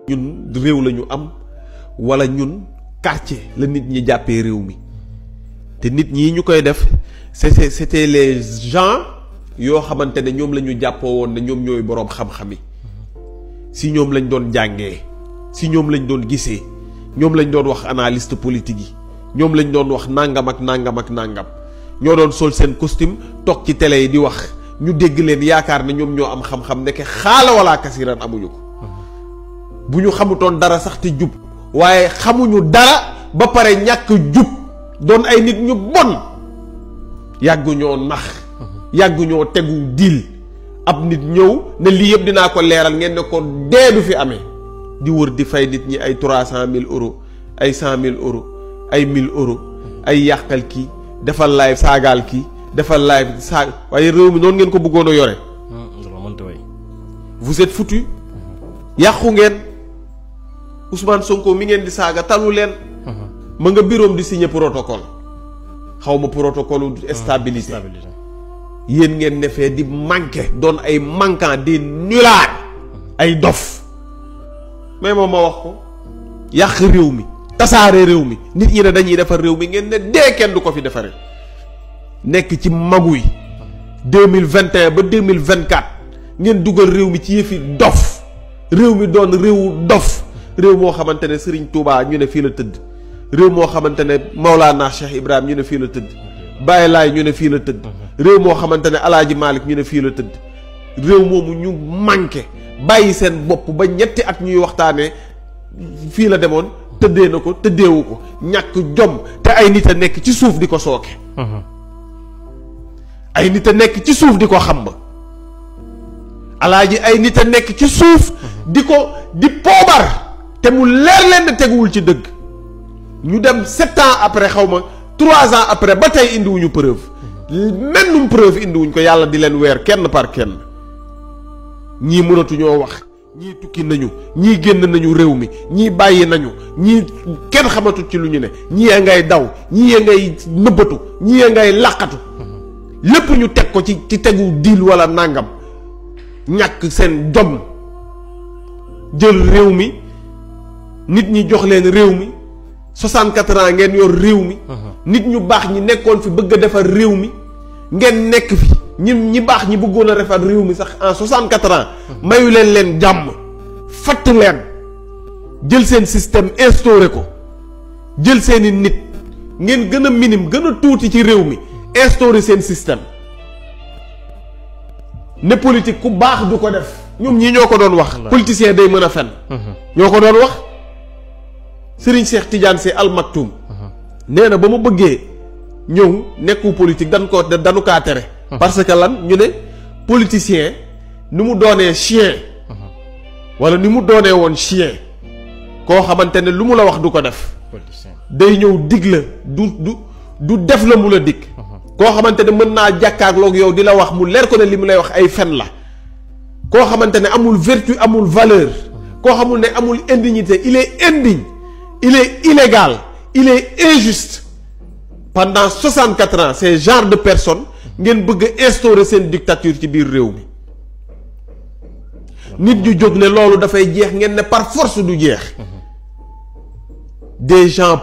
ñun réew la ñu am wala ñun quartier la nit ñi jàppee réew mi te nit ñi ñu koy def c'était les gens yoo xamante ne ñoom la ñu jàppoo woon ne ñoom ñooy boroom xam-xam yi si ñoom lañ doon jàngee si ñoom lañ doon gisee ñoom lañ doon wax analyste politique yi ñoom lañ doon wax nangam ak nangam ak nangam ñoo doon sol seen costume toog ci télé yi di wax ñu dégg leen yaakaar ne ñoom ñoo am xam-xam ndeke xaala wala kasiran amuñu ko bu ñu xamutoon dara sax te jub waaye xamuñu dara ba pare ñàkk jub doon ay nit ñu bon yàggu ñoo nax yàggu ñoo tegu dil ab nit ñëw ne lii yëpp dinaa ko leeral ngeen ne ko dee du fi amee di wër di fay nit ñi ay 300 000 euros ay 100 000 euros ay 1000 euros ay yàqal kii defal live saagaal kii defal live saag waaye réew mi noonu ngeen ko bëggoon a yore. vous êtes foutu yàqu ngeen Ousmane Sonko mi ngeen di saaga talu leen. ma nga bureau di signer protocole xaw ma protocole stabilité. yéen ngeen ne fee di manqué doon ay manquant di nulaar ay dof mais moom ma wax ko yàq réew mi tasaare réew mi nit ñi ne dañuy defar réew mi ngeen ne dee kenn du ko fi defaree nekk ci magu yi 2021 ba 2024 ngeen dugal réew mi ci yëfi dof réew mi doon réewu dof réew moo xamante ne Serigne Touba ñu ne fii la tëdd réew moo xamante ne Maulana Cheikh Ibrahim ñu ne fii la tëdd Baye Laay ñu ne fii la tëdd réew moo xamante ne Alaaji Malick ñu ne fii la tëdd réew moomu ñu manqué bàyyi seen bopp ba ñetti at ñuy waxtaanee fii la demoon tëddee na ko tëddeewu ko ñàkk jom te ay nit a nekk ci suuf di ko sooke ay nit a nekk ci suuf di ko xam ba alaaji ay nit a nekk ci suuf di poobar te mu leer leen ne teguwul ci dëgg ñu dem 7 ans après xaw ma 3 ans après ba tey indiwuñu preuve mennum preuve indiwuñ ko yàlla di leen weer kenn par kenn ñii mënatuñoo wax ñii tukki nañu ñii génn nañu réew mi ñii bàyyi nañu ñii kenn xamatut ci lu ñu ne ñii a ngay daw ñii a ngay nëbbatu ñii a ngay làqatu lépp ñu teg ko ci tegu diil wala nàngam ñàkk seen jom jël réew mi nit ñi jox leen réew mi 64 ans ngeen yor réew mi nit ñu baax ñi nekkoon fi bëgg a defar réew mi ngeen nekk fi ñi baax ñi bëggoon a defar réew mi sax en 64 ans mayu leen jàmm fatt leen jël seen système instauré ko jël seeni nit ngeen gën a minime gën a tuuti ci réew mi instauré seen système ne politique ku baax du ko def ñoom ñii ñoo ko doon wax politicien day mën a fen ñoo ko doon wax Serigne Cheikh Tidiane Sy Al Maktoum nee na ba ma bëggee ñëw nekku politique dañu kaa tere parce que lan ñu ne politicien ni mu doonee chien wala ni mu doonee woon chien koo xamante ne lu mu la wax du ko def day ñëw dig la du def la mu la dig koo xamante ne mën naa jàkkaarloog yow di la wax mu leer ko ne li mu lay wax ay fen la koo xamante ne amul vertu amul valeur koo xamul ne amul indignité il est indigne il est illégal il est injuste pendant 64 ans ces genre de personnes ngeen bëgg a instaurer seen dictature ci biir réew mi nit ñu jóg ne loolu dafay jeex ngeen ne par force du jeex des gens